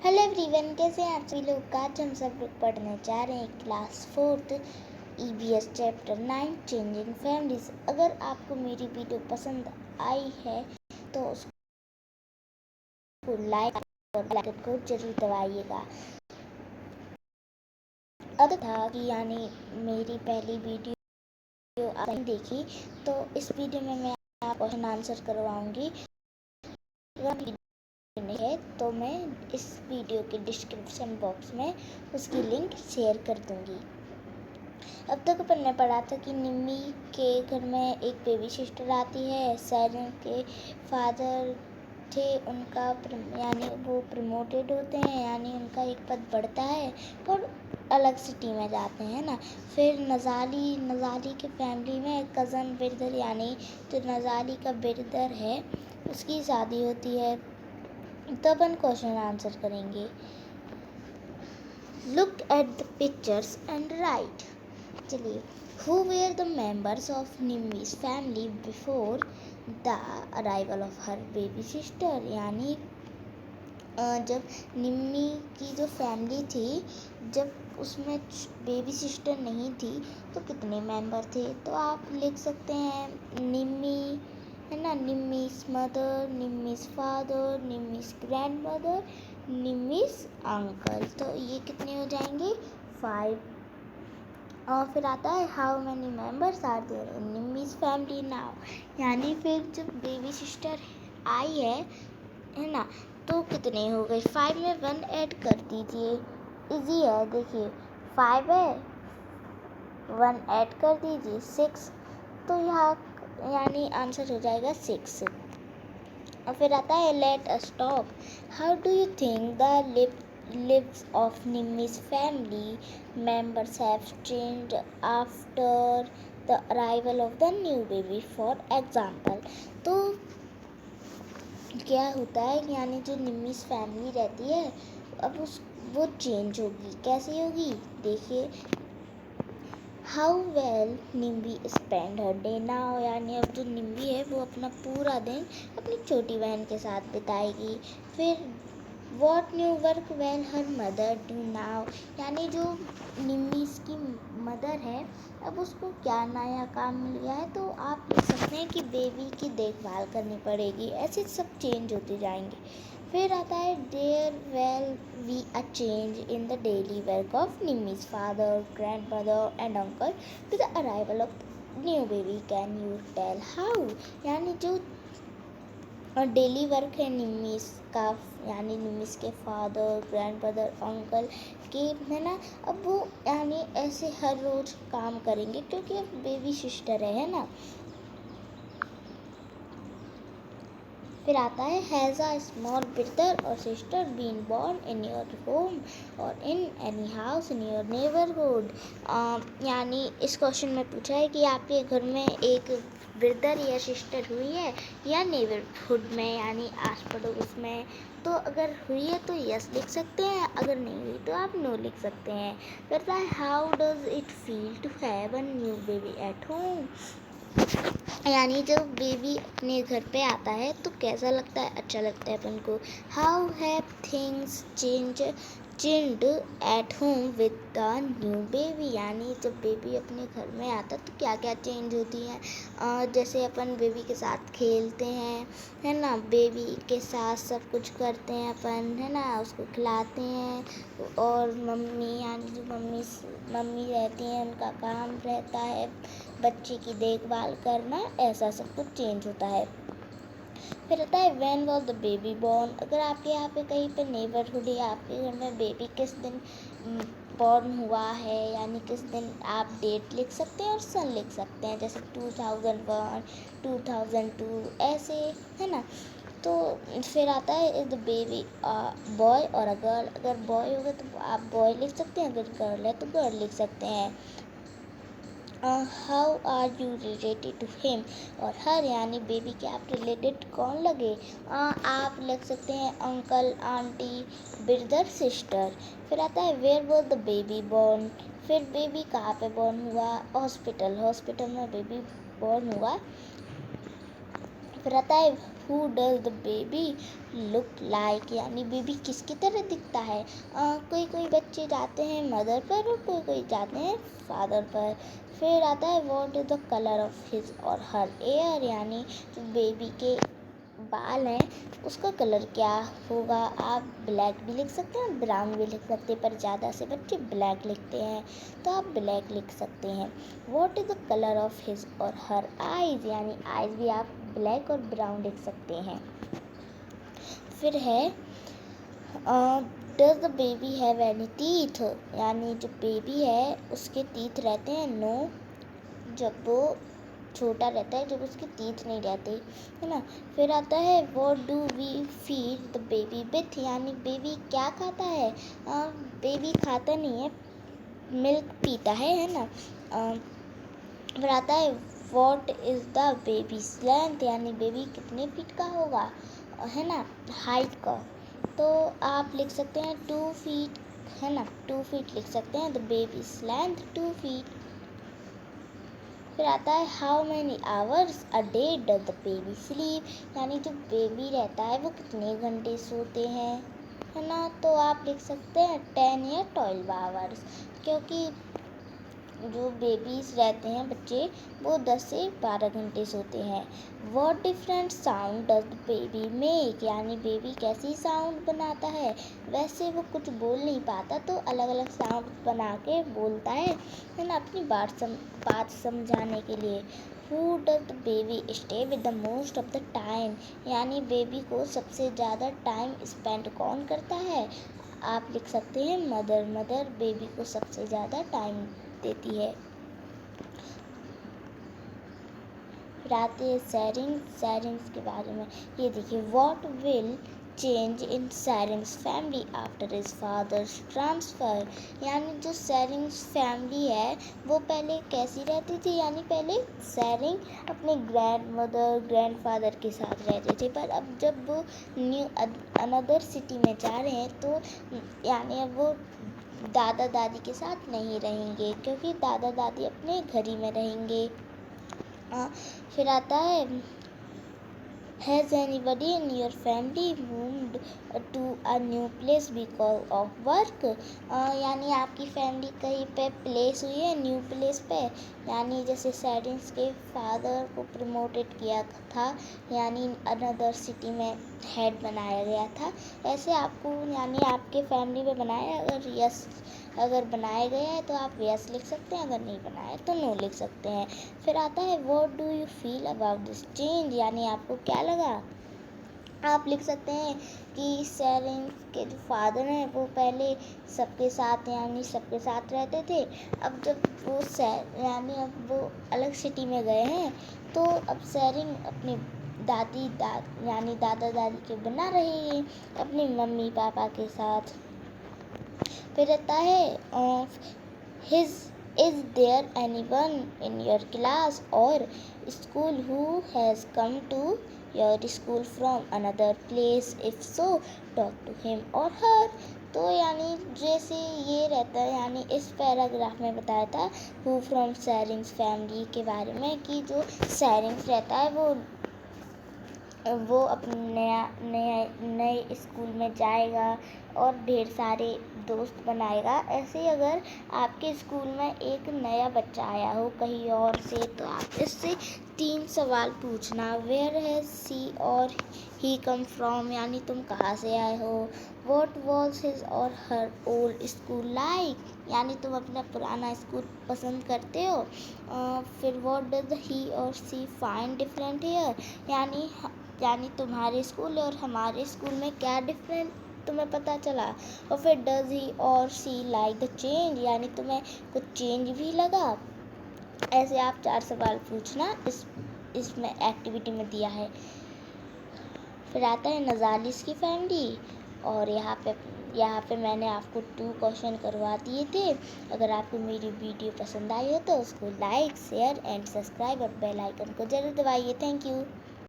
Hello everyone, कैसे हैं आप सभी लोग। आज हम सब लोग पढ़ने जा रहे हैं class 4th EVS chapter 9 changing families. अगर आपको मेरी वीडियो पसंद आई है तो उसको लाइक और बेल आइकन को जरूर दबाइएगा। अब था कि मेरी पहली वीडियो आपने देखी, तो इस वीडियो में मैं आपको क्वेश्चन आंसर करवाऊंगी। है तो मैं इस वीडियो के डिस्क्रिप्शन बॉक्स में उसकी लिंक शेयर कर दूंगी। अब तक अपन ने पढ़ा था कि निम्मी के घर में एक बेबी सिस्टर आती है। सैरन के फादर थे, उनका वो प्रमोटेड होते हैं, यानी उनका एक पद बढ़ता है और अलग सिटी में जाते हैं ना। फिर नज़ाली के फैमिली में कज़न बिरदर, यानी जो नज़ाली का बिरदर है उसकी शादी होती है। तो अपन क्वेश्चन आंसर करेंगे। Look at the pictures and write. चलिए, who where the members of Nimmi's family before the arrival of her baby sister, यानी जब निम्मी की जो फैमिली थी, जब उसमें बेबी सिस्टर नहीं थी तो कितने मेंबर थे। तो आप लिख सकते हैं निम्मी, है ना, Nimmi's mother, Nimmi's father, Nimmi's grandmother, Nimmi's uncle. तो ये कितने हो जाएंगे? 5। और फिर आता है how many members are there in Nimmi's family now, यानी फिर जब बेबी सिस्टर आई है ना, तो कितने हो गए? 5 में 1 ऐड कर दीजिए, इजी है। देखिए 5 है, 1 ऐड कर दीजिए 6, तो यहाँ यानी आंसर हो जाएगा 6। और फिर आता है let us talk. How do you think the lives of Nimmy's family members have changed after the arrival of the new baby, for example। तो क्या होता है, यानी जो निम्मी's फैमिली रहती है अब वो चेंज होगी। कैसे होगी? देखिए, how well Nimbi spend her day now, यानी अब जो निम्बी है वो अपना पूरा दिन अपनी छोटी बहन के साथ बिताएगी। फिर what new work well her mother do now, यानी जो निम्मीज की मदर है अब उसको क्या नया काम मिल गया है। तो आप लिख सकते हैं कि बेबी की देखभाल करनी पड़ेगी। ऐसे सब चेंज होते जाएंगे। फिर आता है there well we a change in the daily work of Nimmi's father, grandmother and uncle to the arrival of new baby, can you tell how, यानी जो और डेली वर्क है निम्मीस का, यानी निम्मीस के फादर, ग्रैंड मदर, अंकल के, है ना। अब वो यानी ऐसे हर रोज़ काम करेंगे क्योंकि अब बेबी सिस्टर है ना। फिर आता है हैज़ अ स्मॉल ब्रदर और sister been born in your home और in any house in your neighbourhood, यानी इस क्वेश्चन में पूछा है कि आपके घर में एक ब्रदर या सिस्टर हुई है या नेबरहुड में, यानी आस पड़ोस में। तो अगर हुई है तो यस लिख सकते हैं, अगर नहीं हुई तो आप नो लिख सकते हैं। कहता है how does it feel to have a new baby at home, यानी जब बेबी अपने घर पे आता है तो कैसा लगता है? अच्छा लगता है अपन को। How have things changed at home with the new baby, यानी जब बेबी अपने घर में आता है तो क्या क्या चेंज होती हैं। जैसे अपन बेबी के साथ खेलते हैं, है ना, बेबी के साथ सब कुछ करते हैं अपन, है ना, उसको खिलाते हैं। और मम्मी, यानी जो मम्मी रहती हैं उनका काम रहता है बच्चे की देखभाल करना, ऐसा सब कुछ चेंज होता है। फिर आता है when was the baby born. अगर आपके यहाँ पे कहीं पे नेबरहुड या आपके घर में बेबी किस दिन बॉर्न हुआ है, यानी किस दिन, आप डेट लिख सकते हैं और सन लिख सकते हैं, जैसे 2001, 2002 ऐसे, है ना। तो फिर आता है इज द बेबी बॉय और अ गर्ल। अगर बॉय होगा तो आप बॉय लिख सकते हैं, अगर गर्ल है तो गर्ल लिख सकते हैं। How are you related to him और हर, यानी बेबी के आप रिलेटेड कौन लगे। आप लिख सकते हैं अंकल, आंटी, ब्रदर, सिस्टर। फिर आता है where was the baby born. फिर बेबी कहाँ पे बॉर्न हुआ? हॉस्पिटल में बेबी बॉर्न हुआ। फिर आता है who does the baby look like, यानी बेबी किसकी तरह दिखता है। कोई कोई बच्चे जाते हैं मदर पर और कोई कोई जाते हैं फादर पर। फिर आता है what is the colour of his और हर एयर, यानी जो बेबी के बाल हैं उसका कलर क्या होगा। आप ब्लैक भी लिख सकते हैं, ब्राउन भी लिख सकते हैं, पर ज़्यादा से बच्चे ब्लैक लिखते हैं तो आप ब्लैक लिख सकते हैं। What is the colour of his और हर आइज़, यानी आइज़ भी आप ब्लैक और ब्राउन लिख सकते हैं। फिर है does the baby have any teeth, यानी जो बेबी है उसके टीथ रहते हैं। नो, जब वो छोटा रहता है, जब उसके टीथ नहीं रहते, है ना। फिर आता है what do we feed the baby with, यानी बेबी क्या खाता है। बेबी खाता नहीं है, मिल्क पीता है ना। फिर आता है what is the babies length, यानी बेबी कितने फीट का होगा, है ना, हाइट का। तो आप लिख सकते हैं 2 फीट, है ना, 2 फीट लिख सकते हैं। The babies length 2 feet. फिर आता है how many hours a day does the baby sleep, यानी जो बेबी रहता है वो कितने घंटे सोते हैं, है ना। तो आप लिख सकते हैं 10 या 12 आवर्स, क्योंकि जो बेबीज रहते हैं बच्चे वो 10 से 12 घंटे सोते हैं। What different sound does the baby make, यानी बेबी कैसी साउंड बनाता है। वैसे वो कुछ बोल नहीं पाता तो अलग अलग साउंड बना के बोलता है ना, अपनी बात समझाने के लिए। Who does the baby stay with the most of the time, यानी बेबी को सबसे ज़्यादा टाइम स्पेंड कौन करता है। आप लिख सकते हैं मदर। मदर बेबी को सबसे ज़्यादा टाइम देती है। फिर आते हैं सैरिंग्स के बारे में। ये देखिए what will change in Sairing's family after his father's transfer, यानी जो सैरिंग्स फैमिली है वो पहले कैसी रहती थी, यानी पहले सैरिंग अपने ग्रैंडफादर के साथ रहते थे, पर अब जब वो न्यू अनदर सिटी में जा रहे हैं तो यानी अब वो दादा दादी के साथ नहीं रहेंगे, क्योंकि दादा दादी अपने घर ही में रहेंगे। फिर आता है has anybody in your family moved to a new place because of work, यानी आपकी फैमिली कहीं पे प्लेस हुई है न्यू प्लेस पे, यानी जैसे सैरिंग्स के फादर को प्रमोटेड किया था, यानी अनदर सिटी में हेड बनाया गया था, ऐसे आपको यानी आपके फैमिली में बनाया। अगर बनाया गया है तो आप यस लिख सकते हैं, अगर नहीं बनाया तो नो लिख सकते हैं। फिर आता है what do you feel about this change, यानी आपको क्या लगा। आप लिख सकते हैं कि सैरिंग्स के जो फादर हैं वो पहले सबके साथ यानी सबके साथ रहते थे, अब जब वो यानी अब वो अलग सिटी में गए हैं तो अब सैरिंग अपनी यानी दादा दादी के बिना रहेगी अपनी मम्मी पापा के साथ। फिर रहता है his is there anyone in your class और school who has come to your school from another place, if so talk to him और हर। तो यानी जैसे ये रहता है, यानी इस पैराग्राफ में बताया था हु फ्रॉम सैरिंग्स फैमिली के बारे में, कि जो सैरिंग्स रहता है वो अपने नए स्कूल में जाएगा और ढेर सारे दोस्त बनाएगा। ऐसे ही अगर आपके स्कूल में एक नया बच्चा आया हो कहीं और से तो आप इससे 3 सवाल पूछना। वेयर हैज़ सी और ही कम फ्रॉम, यानी तुम कहाँ से आए हो। व्हाट वॉज हिज और हर ओल्ड स्कूल लाइक, यानी तुम अपना पुराना स्कूल पसंद करते हो। फिर व्हाट डज ही और सी फाइंड डिफरेंट हियर, यानी तुम्हारे स्कूल और हमारे स्कूल में क्या डिफरेंट तुम्हें पता चला। और फिर डज ही और सी लाइक द चेंज, यानी तुम्हें कुछ चेंज भी लगा। ऐसे आप 4 सवाल पूछना इसमें एक्टिविटी में दिया है। फिर आता है नज़ालिस की फैमिली, और यहाँ पे मैंने आपको 2 क्वेश्चन करवा दिए थे। अगर आपको मेरी वीडियो पसंद आई हो तो उसको लाइक शेयर एंड सब्सक्राइब और बेल आइकन को जरूर दबाइए। Thank you.